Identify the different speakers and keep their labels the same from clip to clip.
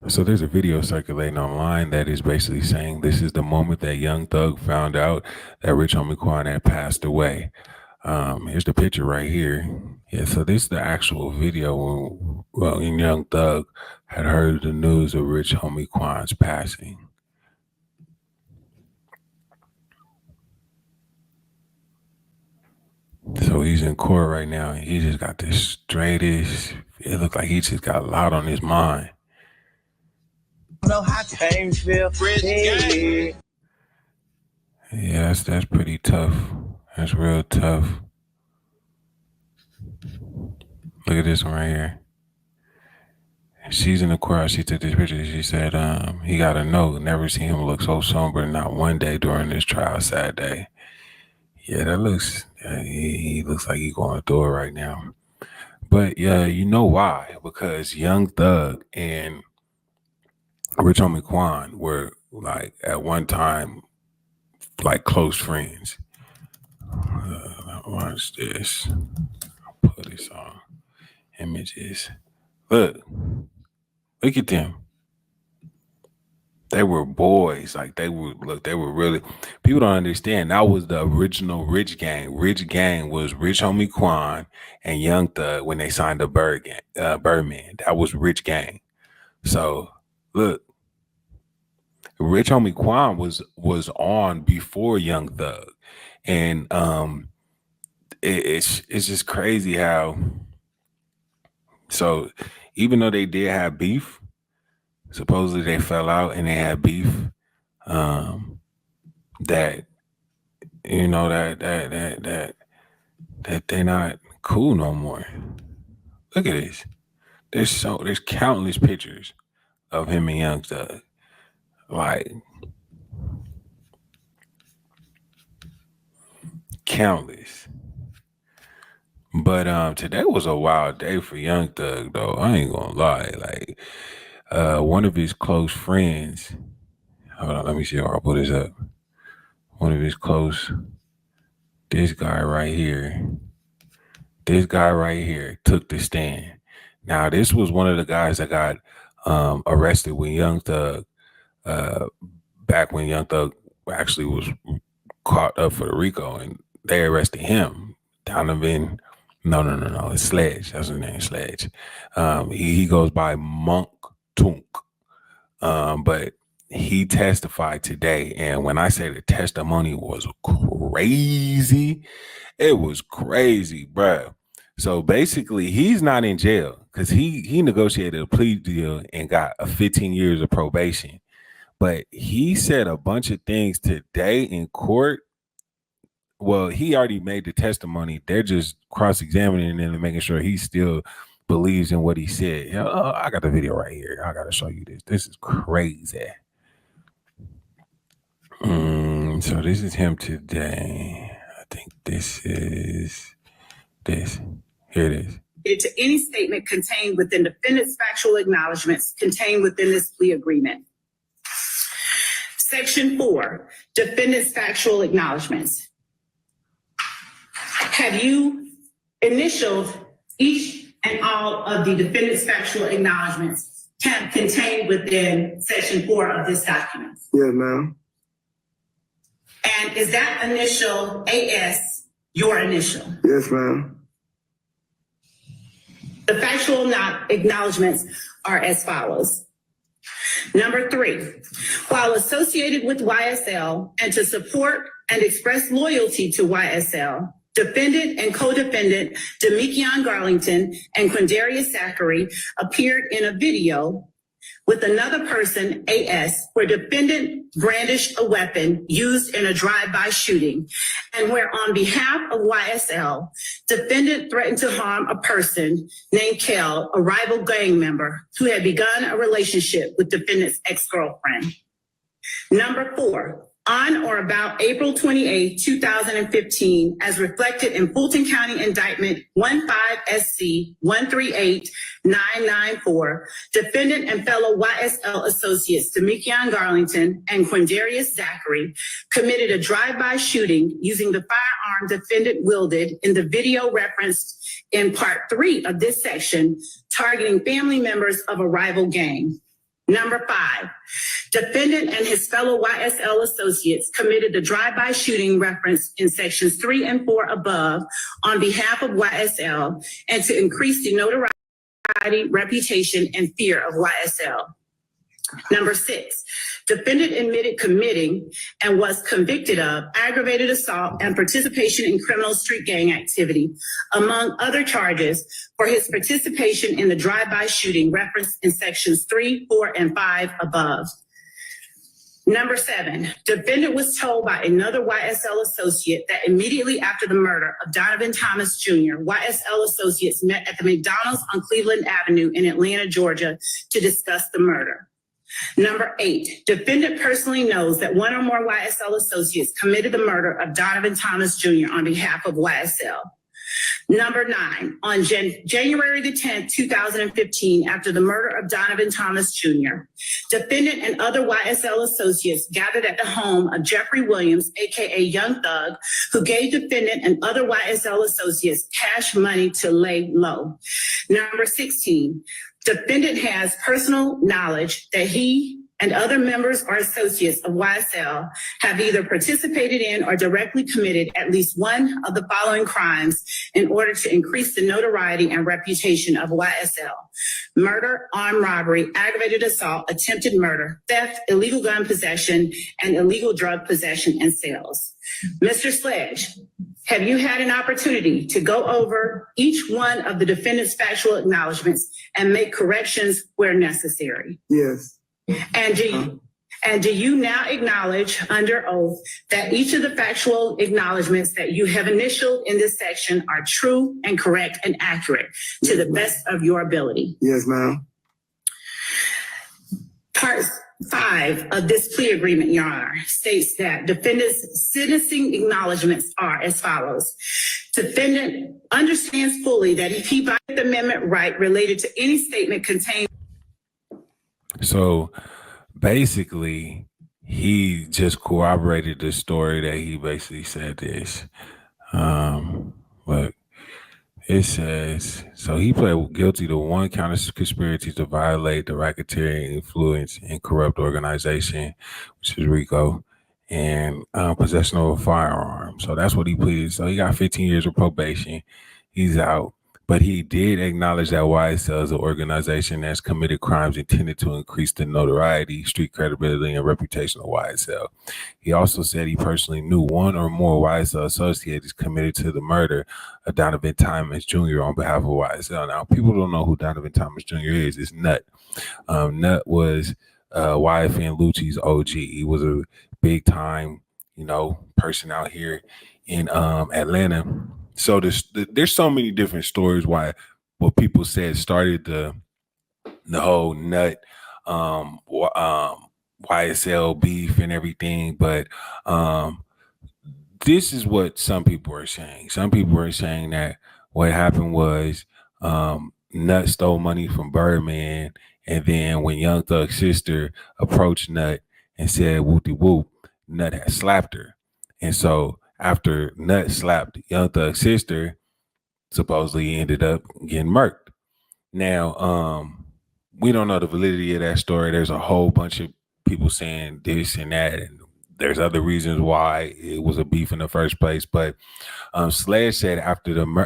Speaker 1: So there's a video circulating online that is basically saying this is the moment that Young Thug found out that Rich Homie Quan had passed away. Here's the picture right here. Yeah, so this is the actual video when Young Thug had heard the news of Rich Homie Quan's passing. So he's in court right now, and he just got this straightest. It looked like he just got a lot on his mind.
Speaker 2: Know how things feel.
Speaker 1: Yeah, that's pretty tough. That's real tough. Look at this one right here. She's in the courthouse. She took this picture. She said, he got a note. Never seen him look so somber, not one day during this trial. Sad day. Yeah, that looks, he looks like he's going through it right now. But yeah, you know why? Because Young Thug and Rich Homie Quan were like at one time like close friends. Watch this. I'll put this on images. Look at them. They were boys. Like they were really, people don't understand. That was the original Rich Gang. Rich Gang was Rich Homie Quan and Young Thug when they signed the Birdman. That was Rich Gang. So look, Rich Homie Quan was on before Young Thug. And it's just crazy how, so even though they did have beef, supposedly they fell out and they had beef, that you know that they're not cool no more. Look at this. There's countless pictures of him and Young Thug. Like countless. But today was a wild day for Young Thug though. I ain't gonna lie. Like one of his close friends, hold on, let me see if I'll put this up. One of his close, this guy right here took the stand. Now, this was one of the guys that got arrested when Young Thug, back when Young Thug actually was caught up for the RICO, and they arrested him. Donovan, no, it's Sledge. That's his name, Sledge. He goes by Monk Tunk. But he testified today, and when I say the testimony was crazy, it was crazy, bruh. So basically, he's not in jail because he negotiated a plea deal and got a 15 years of probation. But he said a bunch of things today in court. Well, he already made the testimony. They're just cross-examining him and making sure he still believes in what he said. I got the video right here. I got to show you this. This is crazy. So this is him today. I think this is this. Here it is.
Speaker 3: To any statement contained within defendant's factual acknowledgments contained within this plea agreement. Section 4, defendant's factual acknowledgments. Have you initialed each and all of the defendant's factual acknowledgments contained within section 4 of this document?
Speaker 2: Yes, ma'am.
Speaker 3: And is that initial AS your initial?
Speaker 2: Yes, ma'am.
Speaker 3: The factual acknowledgments are as follows. Number 3, while associated with YSL and to support and express loyalty to YSL, defendant and co-defendant Demekion Garlington and Quindarius Zachary appeared in a video with another person, AS, where defendant brandished a weapon used in a drive-by shooting, and where on behalf of YSL, defendant threatened to harm a person named Kel, a rival gang member who had begun a relationship with defendant's ex-girlfriend. Number 4, on or about April 28, 2015, as reflected in Fulton County Indictment 15SC 138994, defendant and fellow YSL associates Demekion Garlington and Quindarius Zachary committed a drive-by shooting using the firearm defendant wielded in the video referenced in Part 3 of this section, targeting family members of a rival gang. Number 5, defendant and his fellow YSL associates committed the drive-by shooting referenced in sections 3 and 4 above on behalf of YSL and to increase the notoriety, reputation, and fear of YSL. Number 6, defendant admitted committing and was convicted of aggravated assault and participation in criminal street gang activity, among other charges, for his participation in the drive-by shooting referenced in sections 3, 4, and 5 above. Number 7, defendant was told by another YSL associate that immediately after the murder of Donovan Thomas Jr., YSL associates met at the McDonald's on Cleveland Avenue in Atlanta, Georgia, to discuss the murder. Number 8, defendant personally knows that one or more YSL associates committed the murder of Donovan Thomas Jr. on behalf of YSL. Number 9, on January the 10th, 2015, after the murder of Donovan Thomas Jr., defendant and other YSL associates gathered at the home of Jeffrey Williams, aka Young Thug, who gave defendant and other YSL associates cash money to lay low. Number 16, defendant has personal knowledge that he and other members or associates of YSL have either participated in or directly committed at least one of the following crimes in order to increase the notoriety and reputation of YSL: murder, armed robbery, aggravated assault, attempted murder, theft, illegal gun possession, and illegal drug possession and sales. Mr. Sledge, have you had an opportunity to go over each one of the defendant's factual acknowledgments and make corrections where necessary?
Speaker 2: Yes.
Speaker 3: And do you now acknowledge under oath that each of the factual acknowledgments that you have initialed in this section are true and correct and accurate to the best of your ability?
Speaker 2: Yes, ma'am.
Speaker 3: Part 5 of this plea agreement, Your Honor, states that defendant's sentencing acknowledgments are as follows. Defendant understands fully that if he violated the amendment right related to any statement contained.
Speaker 1: So basically, he just corroborated the story that he basically said this. But it says, so he pled guilty to 1 count of conspiracy to violate the racketeering influence and corrupt organization, which is RICO, and possession of a firearm. So that's what he pleaded. So he got 15 years of probation. He's out. But he did acknowledge that YSL is an organization that's committed crimes intended to increase the notoriety, street credibility, and reputation of YSL. He also said he personally knew one or more YSL associates committed to the murder of Donovan Thomas Jr. on behalf of YSL. Now, people don't know who Donovan Thomas Jr. is. It's Nut. Nut was YFN Lucci's OG. He was a big time, person out here in Atlanta. So there's so many different stories why what people said started the whole Nut YSL beef and everything, but this is what some people are saying. Some people are saying that what happened was Nut stole money from Birdman, and then when Young Thug's sister approached Nut and said whoopty whoop, Nut had slapped her, and so after Nut slapped Young Thug's sister, supposedly he ended up getting murked. Now, we don't know the validity of that story. There's a whole bunch of people saying this and that, and there's other reasons why it was a beef in the first place. But Sledge said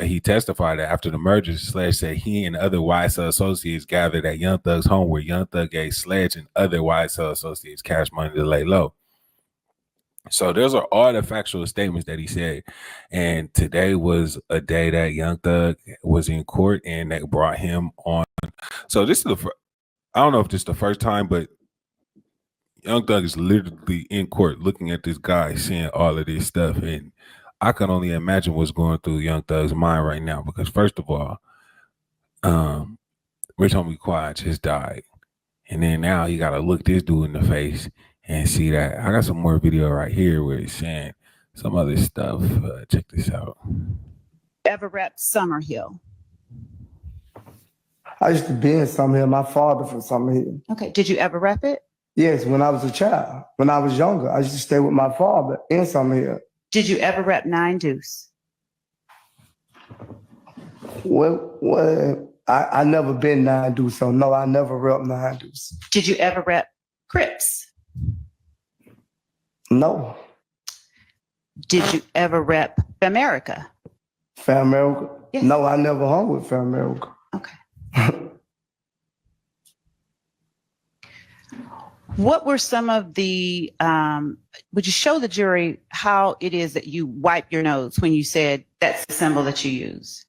Speaker 1: he testified that after the merger, Sledge said he and other YSL associates gathered at Young Thug's home where Young Thug gave Sledge and other YSL associates cash money to lay low. So those are all the factual statements that he said. And today was a day that Young Thug was in court and they brought him on. So this is I don't know if this is the first time, but Young Thug is literally in court looking at this guy saying all of this stuff. And I can only imagine what's going through Young Thug's mind right now, because first of all, Rich Homie Quan just died. And then now he got to look this dude in the face and see that. I got some more video right here where it's saying some other stuff. Check this out.
Speaker 4: Ever repped Summerhill?
Speaker 5: I used to be in Summerhill. My father from Summerhill.
Speaker 4: Okay. Did you ever rep it?
Speaker 5: Yes, when I was a child. When I was younger, I used to stay with my father in Summerhill.
Speaker 4: Did you ever rep 9 Deuce?
Speaker 5: Well, I never been 9 Deuce, so no, I never rep 9 Deuce.
Speaker 4: Did you ever rep Crips?
Speaker 5: No.
Speaker 4: Did you ever rep America?
Speaker 5: Fam America?
Speaker 4: Yes.
Speaker 5: No, I never hung with Fam America.
Speaker 4: Okay. What were some of the, would you show the jury how it is that you wipe your nose when you said that's the symbol that you use?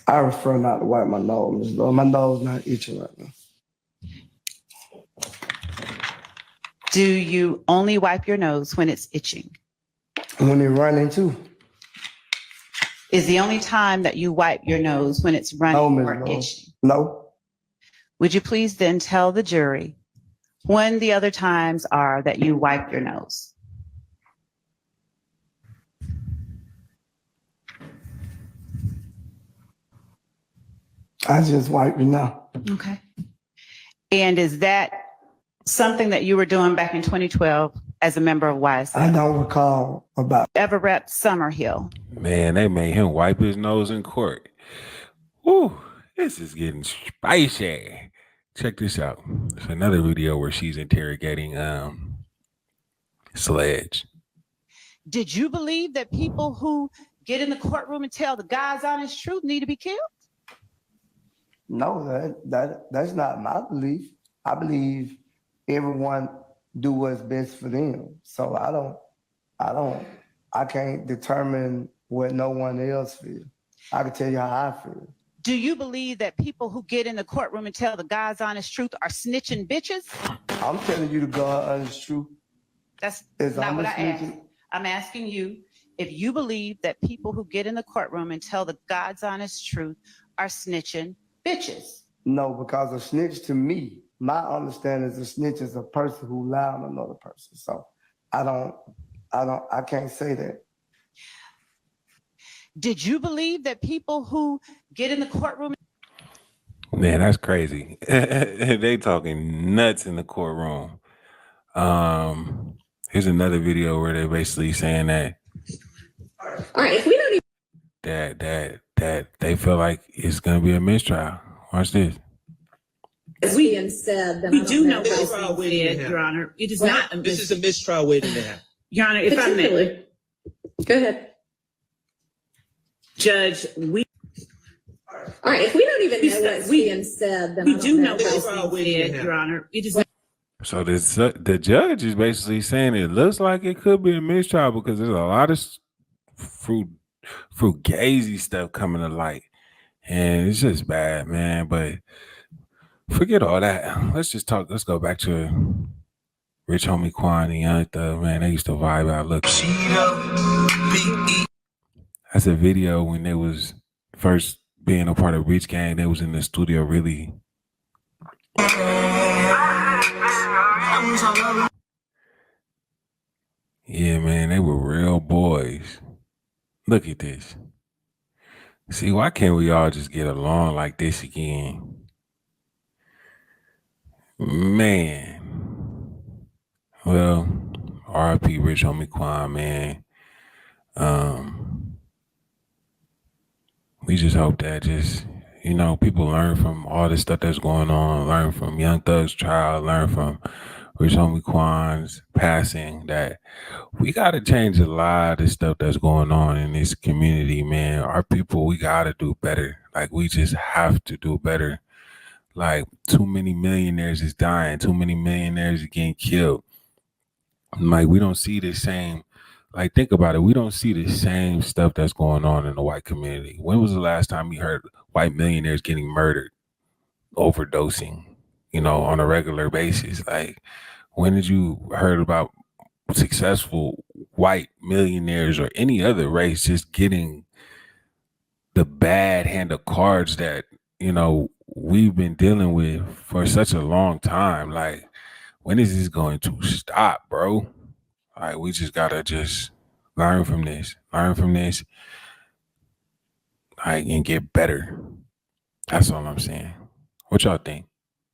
Speaker 5: I prefer not to wipe my nose. My nose not itching right now.
Speaker 4: Do you only wipe your nose when it's itching?
Speaker 5: When it running too.
Speaker 4: Is the only time that you wipe your nose when it's running
Speaker 5: No,
Speaker 4: or
Speaker 5: Ms. Lord.
Speaker 4: itching?
Speaker 5: No.
Speaker 4: Would you please then tell the jury when the other times are that you wipe your nose?
Speaker 5: I just wipe it now.
Speaker 4: Okay. And is that something that you were doing back in 2012 as a member of YSL?
Speaker 5: I don't recall about.
Speaker 4: Ever rep Summerhill?
Speaker 1: Man, they made him wipe his nose in court. Woo, this is getting spicy. Check this out. It's another video where she's interrogating Sledge.
Speaker 4: Did you believe that people who get in the courtroom and tell the God's honest truth need to be killed?
Speaker 5: No, that's not my belief. I believe everyone do what's best for them. So I can't determine what no one else feels. I can tell you how I feel.
Speaker 4: Do you believe that people who get in the courtroom and tell the God's honest truth are snitching bitches?
Speaker 5: I'm telling you the God honest truth.
Speaker 4: That's
Speaker 5: Is
Speaker 4: not
Speaker 5: I'm
Speaker 4: what I asked.
Speaker 5: snitching?
Speaker 4: I'm asking you if you believe that people who get in the courtroom and tell the God's honest truth are snitching bitches.
Speaker 5: No, because a snitch to me, my understanding is a snitch is a person who lied on another person. So I can't say that.
Speaker 4: Did you believe that people who get in the courtroom?
Speaker 1: Man, that's crazy. They talking nuts in the courtroom. Here's another video where they're basically saying that
Speaker 3: All right, if we don't even
Speaker 1: that they feel like it's gonna be a mistrial. Watch this.
Speaker 3: It's being said, then
Speaker 6: We do know what is
Speaker 7: Mistrial
Speaker 6: being
Speaker 7: waiting to
Speaker 6: said,
Speaker 7: happen.
Speaker 6: Your Honor. It is
Speaker 3: What?
Speaker 6: not.
Speaker 7: This is a mistrial waiting to happen.
Speaker 6: Your Honor, if I may,
Speaker 3: particularly. Go ahead.
Speaker 6: Judge, we
Speaker 3: All right, if we don't even know what's
Speaker 6: we-
Speaker 3: being said, then
Speaker 6: we
Speaker 3: I don't
Speaker 6: do know
Speaker 3: know
Speaker 6: what is
Speaker 3: how-
Speaker 6: being said, Your Honor. It is
Speaker 1: So the judge is basically saying it looks like it could be a mistrial because there's a lot of fruitgazy stuff coming to light, and it's just bad, man. But forget all that. Let's just talk. Let's go back to Rich Homie Quan and Young Thug. Man, they used to vibe out. Look, that's a video when they was first being a part of Rich Gang. They was in the studio really. Yeah, man, they were real boys. Look at this. See, why can't we all just get along like this again? Man. Well, RIP Rich Homie Quan, man. We just hope that people learn from all this stuff that's going on, learn from Young Thug's trial, learn from Rich Homie Quan's passing, that we got to change a lot of this stuff that's going on in this community, man. Our people, we got to do better. Like, we just have to do better. Like, too many millionaires is dying. Too many millionaires are getting killed. Like, we don't see the same, like, think about it. We don't see the same stuff that's going on in the white community. When was the last time you heard white millionaires getting murdered, overdosing, on a regular basis? Like, when did you heard about successful white millionaires or any other race just getting the bad hand of cards that, we've been dealing with for such a long time? Like, when is this going to stop, bro? Like, we just gotta just learn from this, like, and get better. That's all I'm saying. What y'all think?